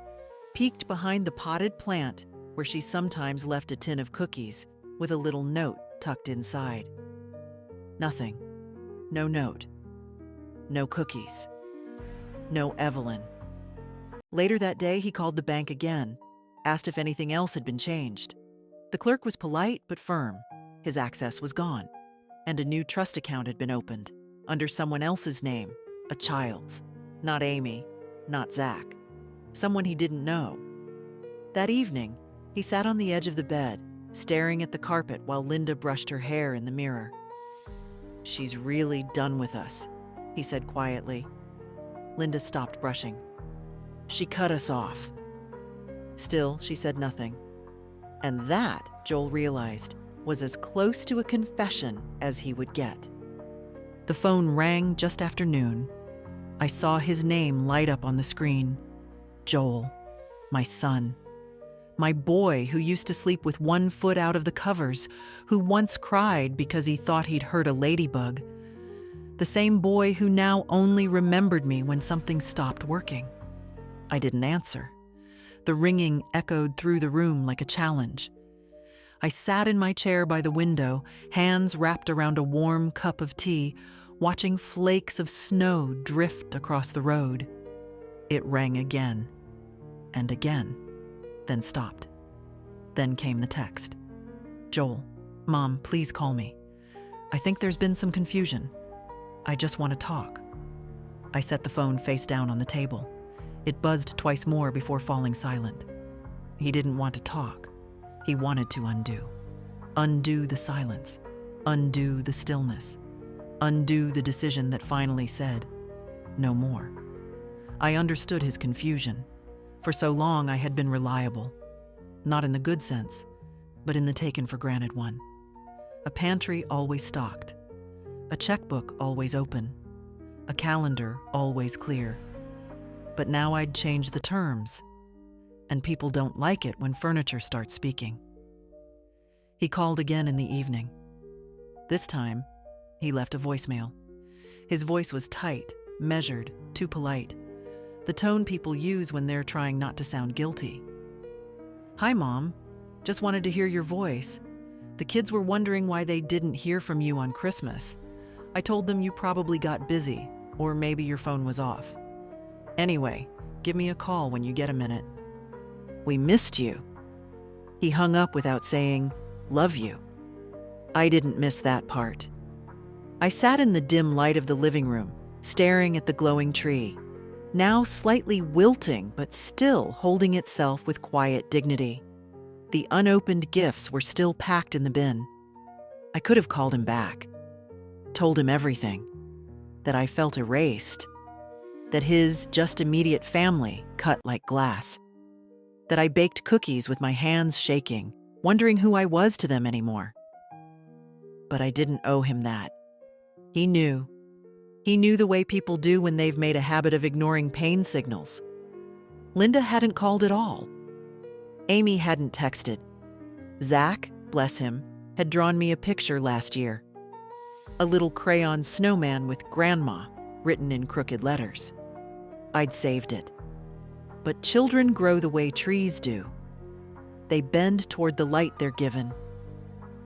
peeked behind the potted plant where she sometimes left a tin of cookies with a little note tucked inside. Nothing. No note. No cookies. No Evelyn. Later that day, he called the bank again, asked if anything else had been changed. The clerk was polite but firm. His access was gone, and a new trust account had been opened, under someone else's name, a child's. Not Amy, not Zach. Someone he didn't know. That evening, he sat on the edge of the bed, staring at the carpet while Linda brushed her hair in the mirror. She's really done with us, he said quietly. Linda stopped brushing. She cut us off. Still, she said nothing. And that, Joel realized, was as close to a confession as he would get. The phone rang just after noon. I saw his name light up on the screen. Joel, my son. My boy who used to sleep with one foot out of the covers, who once cried because he thought he'd hurt a ladybug. The same boy who now only remembered me when something stopped working. I didn't answer. The ringing echoed through the room like a challenge. I sat in my chair by the window, hands wrapped around a warm cup of tea, watching flakes of snow drift across the road. It rang again and again, then stopped. Then came the text. Joel, Mom, please call me. I think there's been some confusion. I just want to talk. I set the phone face down on the table. It buzzed twice more before falling silent. He didn't want to talk. He wanted to undo. Undo the silence. Undo the stillness. Undo the decision that finally said, no more. I understood his confusion. For so long I had been reliable. Not in the good sense, but in the taken for granted one. A pantry always stocked. A checkbook always open. A calendar always clear. But now I'd changed the terms. And people don't like it when furniture starts speaking. He called again in the evening. This time, he left a voicemail. His voice was tight, measured, too polite. The tone people use when they're trying not to sound guilty. Hi, Mom. Just wanted to hear your voice. The kids were wondering why they didn't hear from you on Christmas. I told them you probably got busy, or maybe your phone was off. Anyway, give me a call when you get a minute. We missed you. He hung up without saying, love you. I didn't miss that part. I sat in the dim light of the living room, staring at the glowing tree, now slightly wilting but still holding itself with quiet dignity. The unopened gifts were still packed in the bin. I could have called him back, told him everything, that I felt erased. that his just immediate family cut like glass, that I baked cookies with my hands shaking, wondering who I was to them anymore. But I didn't owe him that. He knew. He knew the way people do when they've made a habit of ignoring pain signals. Linda hadn't called at all. Amy hadn't texted. Zach, bless him, had drawn me a picture last year. A little crayon snowman with grandma written in crooked letters. I'd saved it. But children grow the way trees do. They bend toward the light they're given.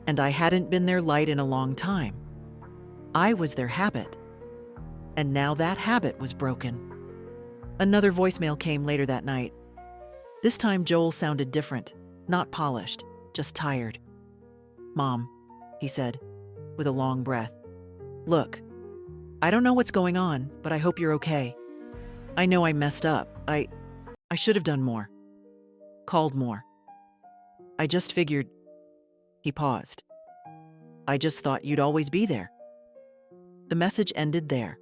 And I hadn't been their light in a long time. I was their habit. And now that habit was broken. Another voicemail came later that night. This time Joel sounded different, not polished, just tired. "Mom," he said, with a long breath. "Look, I don't know what's going on, but I hope you're okay. I know I messed up. I should have done more. Called more. I just figured..." He paused. "I just thought you'd always be there." The message ended there.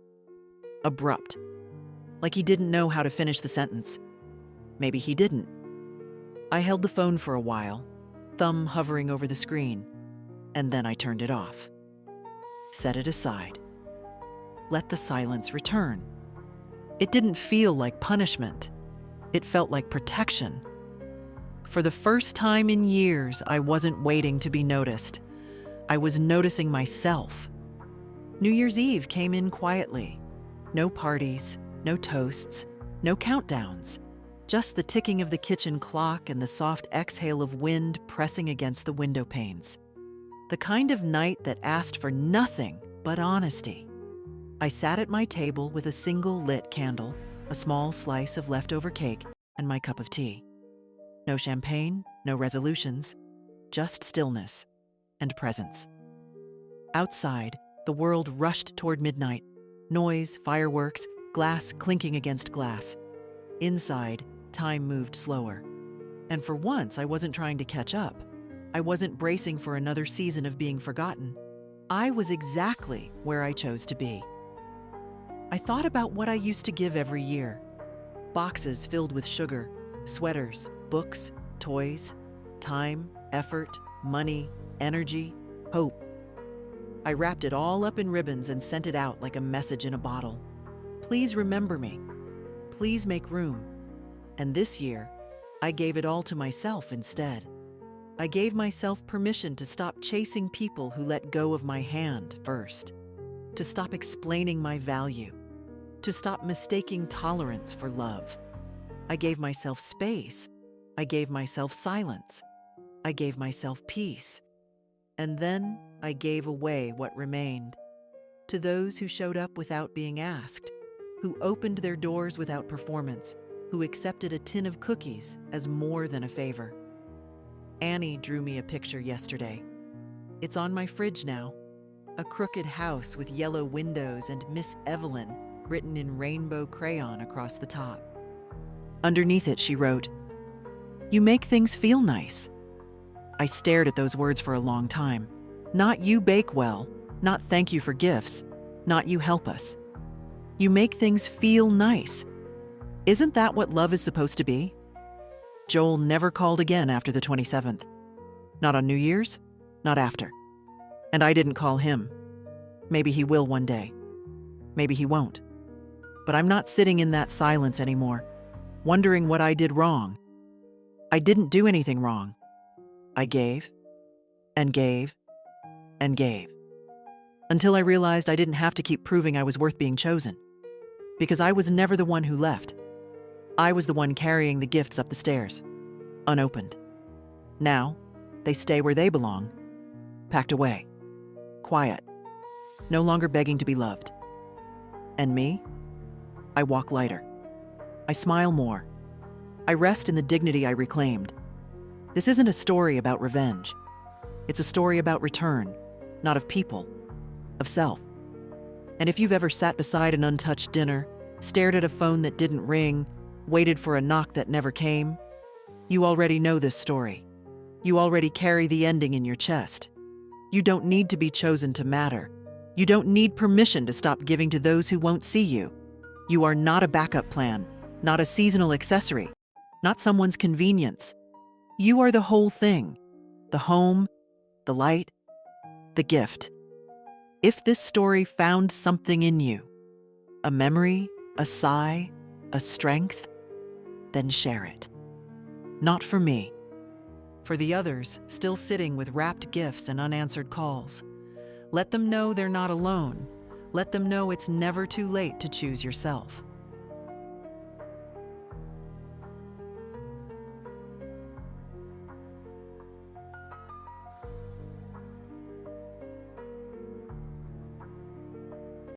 Abrupt. Like he didn't know how to finish the sentence. Maybe he didn't. I held the phone for a while, thumb hovering over the screen, and then I turned it off. Set it aside. Let the silence return. It didn't feel like punishment. It felt like protection. For the first time in years, I wasn't waiting to be noticed. I was noticing myself. New Year's Eve came in quietly. No parties, no toasts, no countdowns. Just the ticking of the kitchen clock and the soft exhale of wind pressing against the window panes. The kind of night that asked for nothing but honesty. I sat at my table with a single lit candle, a small slice of leftover cake, and my cup of tea. No champagne, no resolutions, just stillness and presence. Outside, the world rushed toward midnight. Noise, fireworks, glass clinking against glass. Inside, time moved slower. And for once, I wasn't trying to catch up. I wasn't bracing for another season of being forgotten. I was exactly where I chose to be. I thought about what I used to give every year. Boxes filled with sugar, sweaters, books, toys, time, effort, money, energy, hope. I wrapped it all up in ribbons and sent it out like a message in a bottle. Please remember me. Please make room. And this year, I gave it all to myself instead. I gave myself permission to stop chasing people who let go of my hand first, to stop explaining my value, to stop mistaking tolerance for love. I gave myself space. I gave myself silence. I gave myself peace. And then I gave away what remained to those who showed up without being asked, who opened their doors without performance, who accepted a tin of cookies as more than a favor. Annie drew me a picture yesterday. It's on my fridge now. A crooked house with yellow windows and Miss Evelyn written in rainbow crayon across the top. Underneath it, she wrote, "You make things feel nice." I stared at those words for a long time. Not "you bake well," not "thank you for gifts," not "you help us." You make things feel nice. Isn't that what love is supposed to be? Joel never called again after the 27th. Not on New Year's, not after. And I didn't call him. Maybe he will one day. Maybe he won't. But I'm not sitting in that silence anymore, wondering what I did wrong. I didn't do anything wrong. I gave, and gave, and gave. Until I realized I didn't have to keep proving I was worth being chosen. Because I was never the one who left. I was the one carrying the gifts up the stairs, unopened. Now, they stay where they belong, packed away, quiet, no longer begging to be loved. And me? I walk lighter. I smile more. I rest in the dignity I reclaimed. This isn't a story about revenge. It's a story about return, not of people, of self. And if you've ever sat beside an untouched dinner, stared at a phone that didn't ring, waited for a knock that never came, you already know this story. You already carry the ending in your chest. You don't need to be chosen to matter. You don't need permission to stop giving to those who won't see you. You are not a backup plan, not a seasonal accessory, not someone's convenience. You are the whole thing, the home, the light, the gift. If this story found something in you, a memory, a sigh, a strength, then share it. Not for me, for the others still sitting with wrapped gifts and unanswered calls. Let them know they're not alone. Let them know it's never too late to choose yourself.